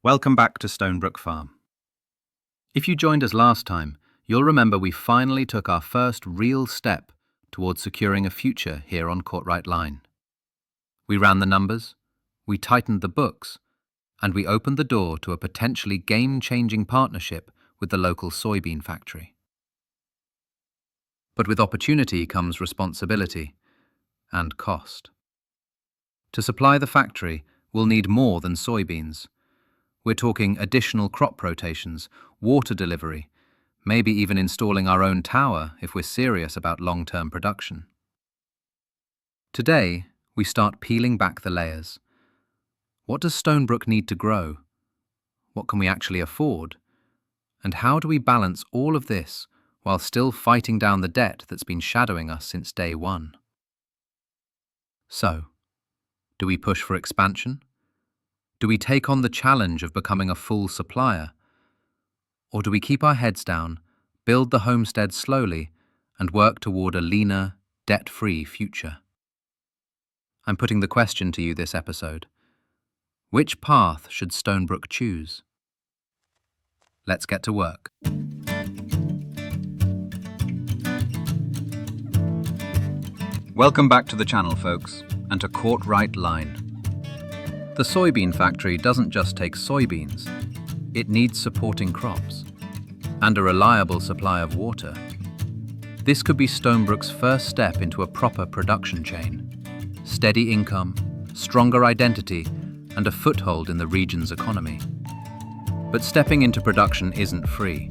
Welcome back to Stonebrook Farm. If you joined us last time, you'll remember we finally took our first real step towards securing a future here on Courtright line. We ran the numbers, we tightened the books, and we opened the door to a potentially game-changing partnership with the local Soybean Factory. But with opportunity comes responsibility and cost. To supply the factory, we'll need more than soybeans. We're talking additional crop rotations, water delivery, maybe even installing our own tower if we're serious about long-term production. Today, we start peeling back the layers. What does Stonebrook need to grow? What can we actually afford? And how do we balance all of this while still fighting down the debt that's been shadowing us since day one? So, do we push for expansion? Do we take on the challenge of becoming a full supplier? Or do we keep our heads down, build the homestead slowly, and work toward a leaner, debt-free future? I'm putting the question to you this episode. Which path should Stonebrook choose? Let's get to work. Welcome back to the channel, folks, and to Courtright line. The Soybean Factory doesn't just take soybeans, it needs supporting crops and a reliable supply of water. This could be Stonebrook's first step into a proper production chain. Steady income, stronger identity, and a foothold in the region's economy. But stepping into production isn't free.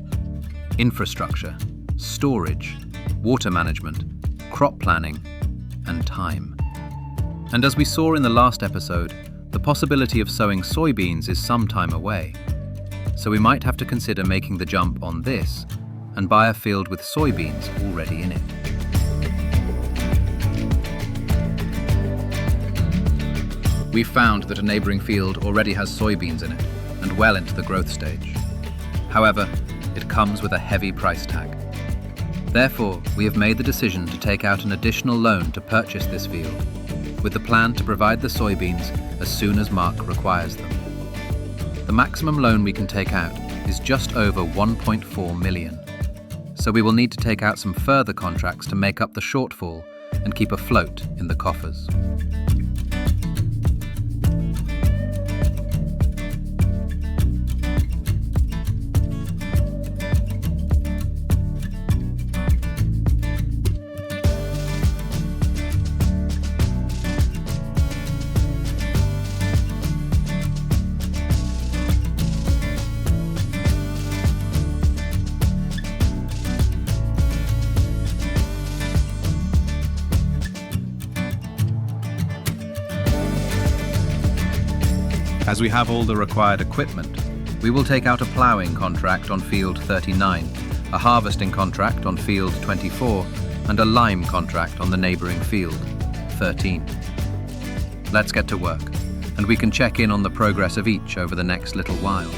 Infrastructure, storage, water management, crop planning, and time. And as we saw in the last episode, the possibility of sowing soybeans is some time away, so we might have to consider making the jump on this and buy a field with soybeans already in it. We've found that a neighbouring field already has soybeans in it and well into the growth stage. However, it comes with a heavy price tag. Therefore, we have made the decision to take out an additional loan to purchase this field, with the plan to provide the soybeans as soon as Mark requires them. The maximum loan we can take out is just over 1.4 million, so we will need to take out some further contracts to make up the shortfall and keep afloat in the coffers. As we have all the required equipment, we will take out a ploughing contract on field 39, a harvesting contract on field 24, and a lime contract on the neighbouring field 13. Let's get to work, and we can check in on the progress of each over the next little while.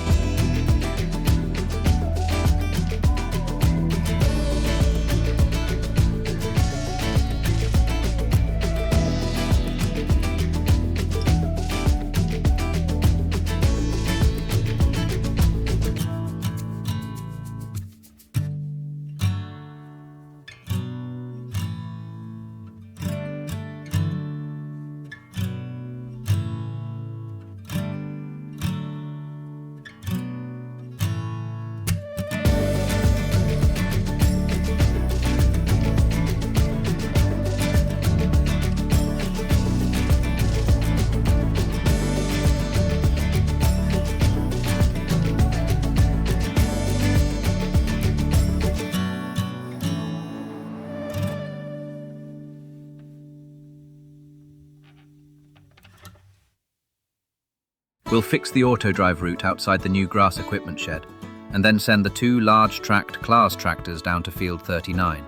We'll fix the auto-drive route outside the new grass equipment shed, and then send the two large-tracked class tractors down to field 39.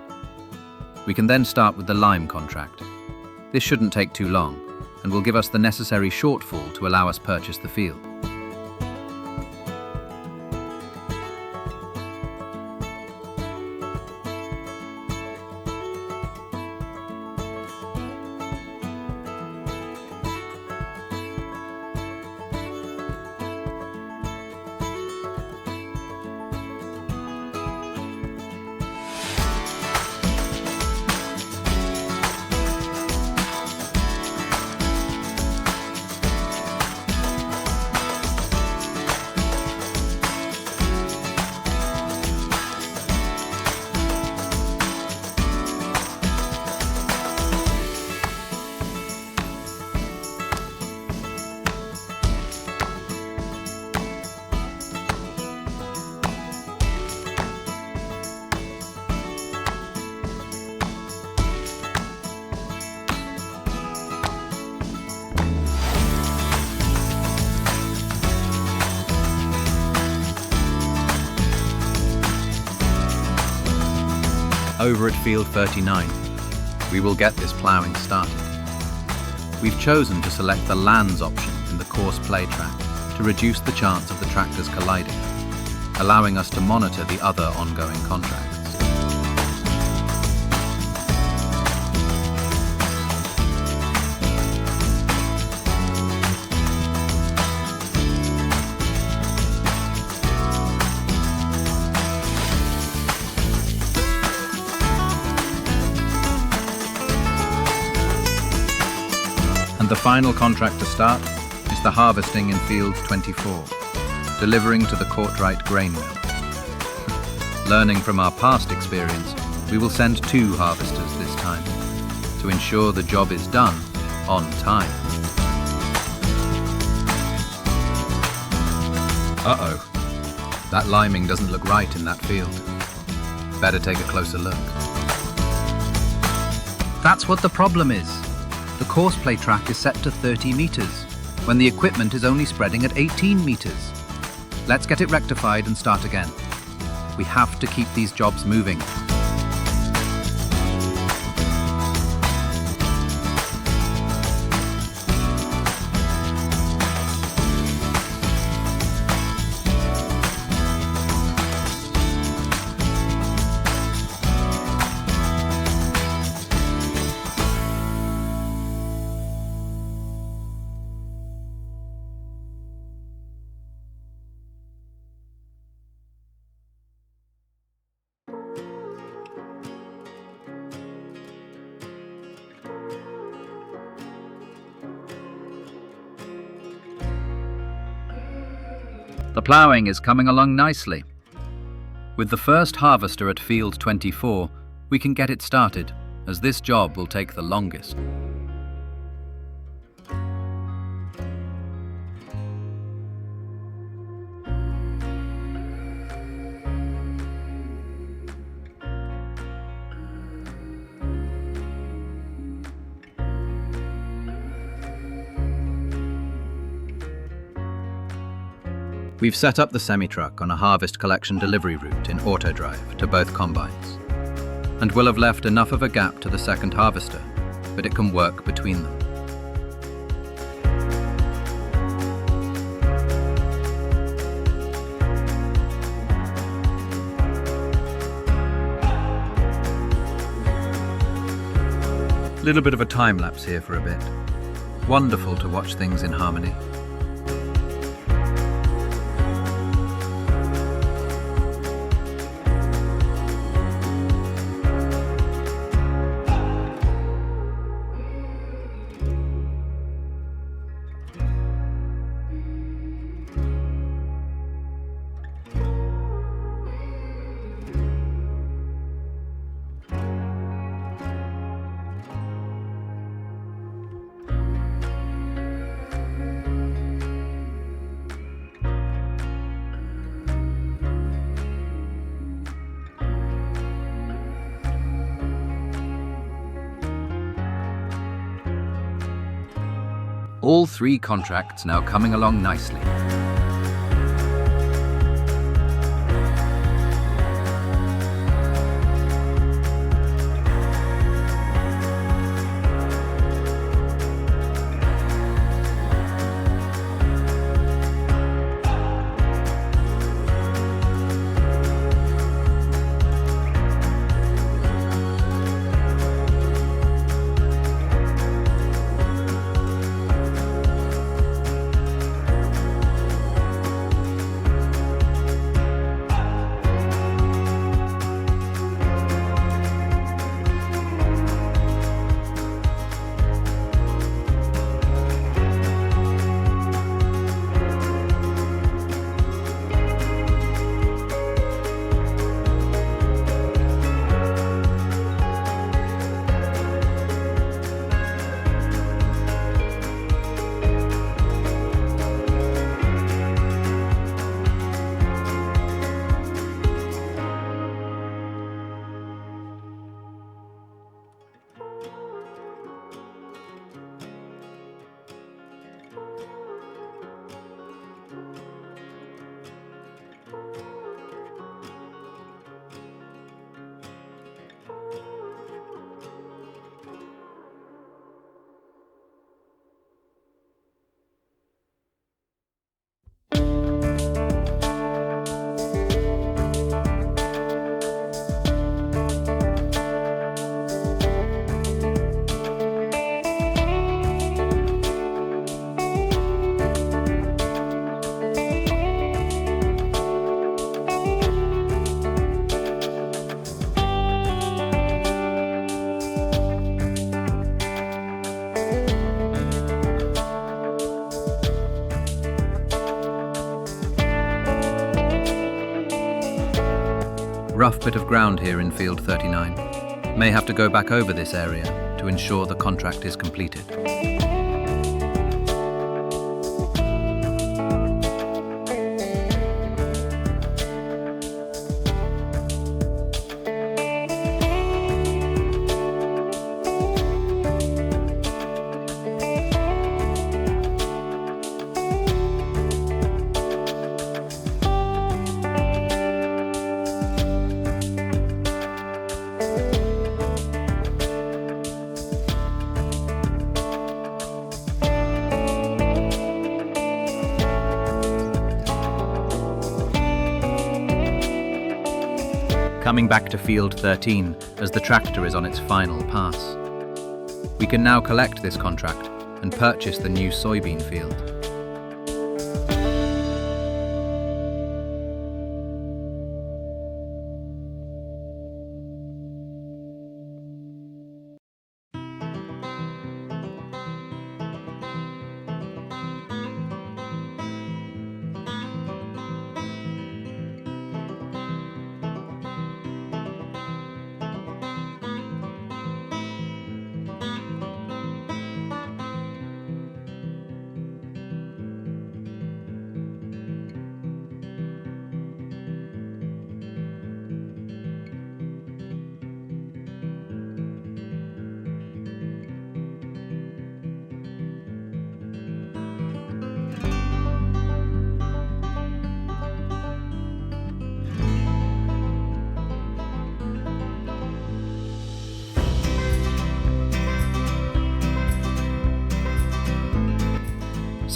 We can then start with the lime contract. This shouldn't take too long, and will give us the necessary shortfall to allow us purchase the field. over at field 39. We will get this ploughing started. We've chosen to select the lands option in the course play track to reduce the chance of the tractors colliding, allowing us to monitor the other ongoing contracts. And the final contract to start is the harvesting in field 24, delivering to the Courtright grain mill. Learning from our past experience, we will send 2 harvesters this time to ensure the job is done on time. Uh-oh, that liming doesn't look right in that field. Better take a closer look. That's what the problem is. The course play track is set to 30 meters, when the equipment is only spreading at 18 meters. Let's get it rectified and start again. We have to keep these jobs moving. The ploughing is coming along nicely. With the first harvester at field 24, we can get it started, as this job will take the longest. We've set up the semi-truck on a harvest collection delivery route in auto drive to both combines, and will have left enough of a gap to the second harvester, but it can work between them. Little bit of a time lapse here for a bit. Wonderful to watch things in harmony. All 3 contracts now coming along nicely. rough bit of ground here in field 39. May have to go back over this area to ensure the contract is completed. Coming back to field 13 as the tractor is on its final pass. We can now collect this contract and purchase the new soybean field.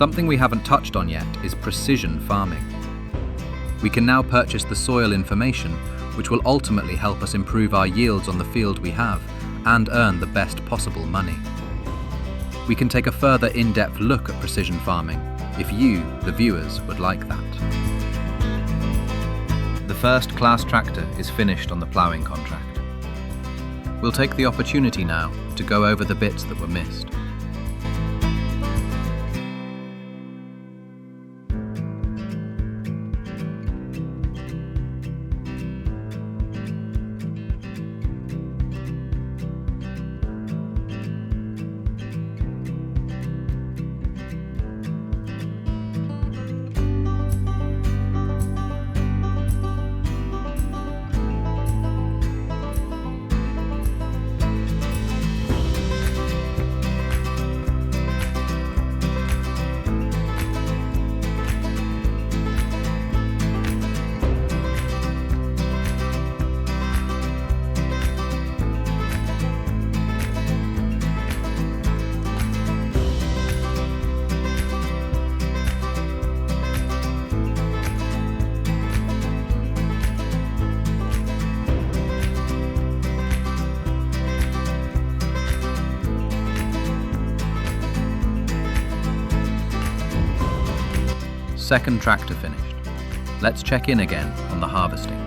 Something we haven't touched on yet is precision farming. We can now purchase the soil information, which will ultimately help us improve our yields on the field we have and earn the best possible money. We can take a further in-depth look at precision farming if you, the viewers, would like that. The first class tractor is finished on the ploughing contract. We'll take the opportunity now to go over the bits that were missed. Second tractor finished. Let's check in again on the harvesting.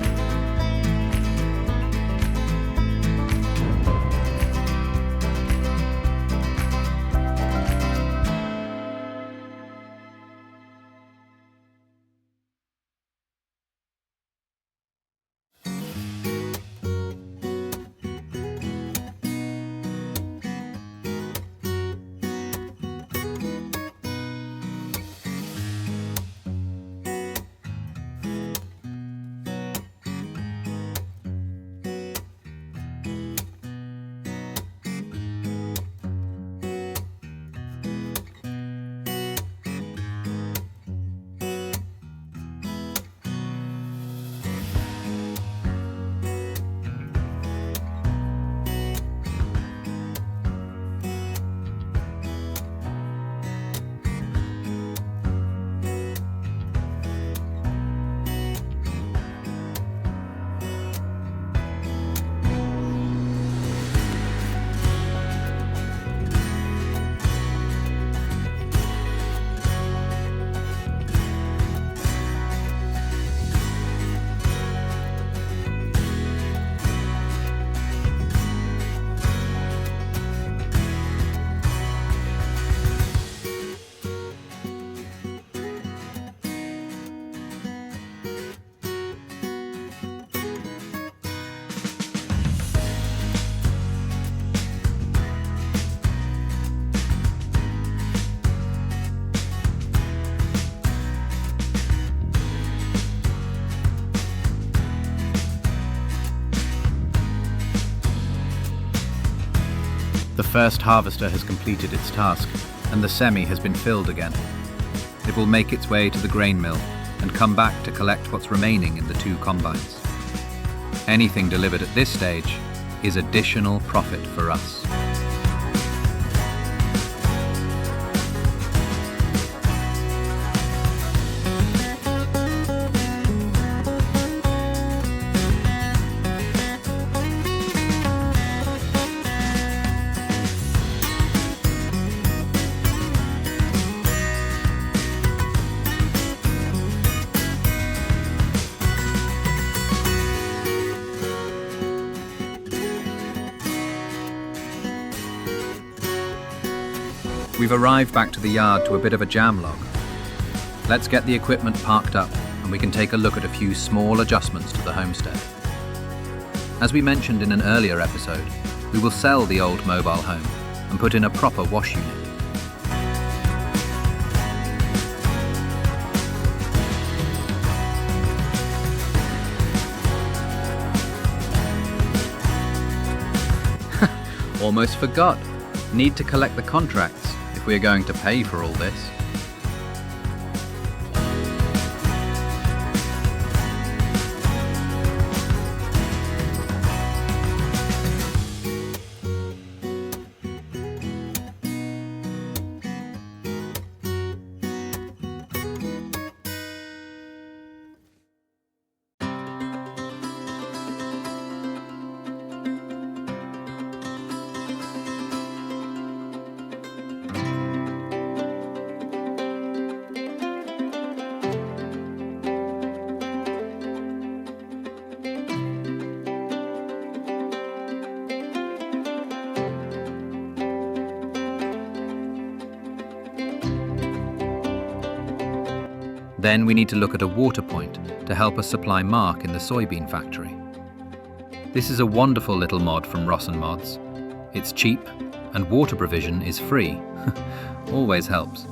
The first harvester has completed its task, and the semi has been filled again. It will make its way to the grain mill and come back to collect what's remaining in the 2 combines. Anything delivered at this stage is additional profit for us. We've arrived back to the yard to a bit of a jam log. Let's get the equipment parked up and we can take a look at a few small adjustments to the homestead. As we mentioned in an earlier episode, we will sell the old mobile home and put in a proper wash unit. Almost forgot. Need to collect the contracts if we are going to pay for all this. Then we need to look at a water point to help us supply Mark in the Soybean Factory. This is a wonderful little mod from Ross & Mods. It's cheap and water provision is free. Always helps.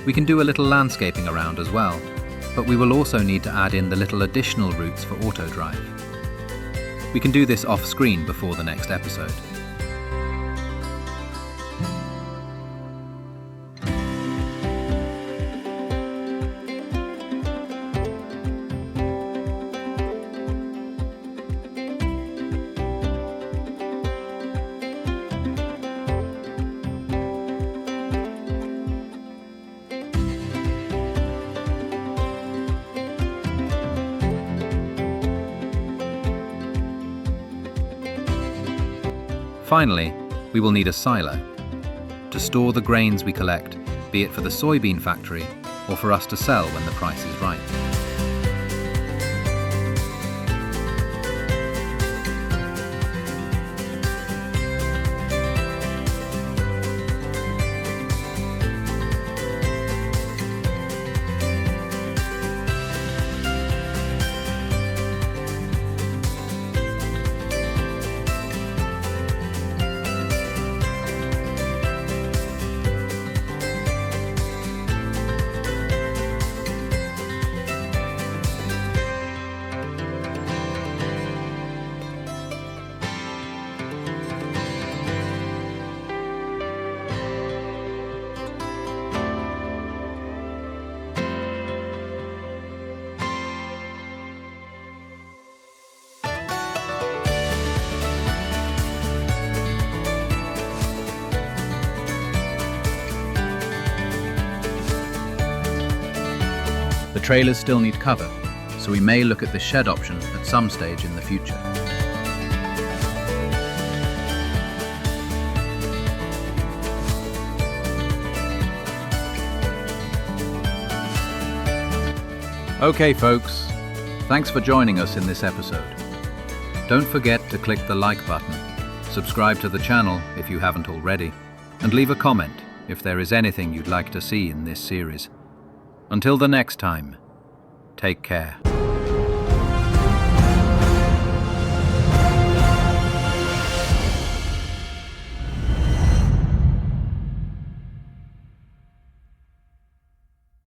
We can do a little landscaping around as well, but we will also need to add in the little additional routes for auto drive. We can do this off screen before the next episode. Finally, we will need a silo to store the grains we collect, be it for the soybean factory or for us to sell when the price is right. The trailers still need cover, so we may look at the shed option at some stage in the future. Okay folks, thanks for joining us in this episode. Don't forget to click the like button, subscribe to the channel if you haven't already, and leave a comment if there is anything you'd like to see in this series. Until the next time, Take care.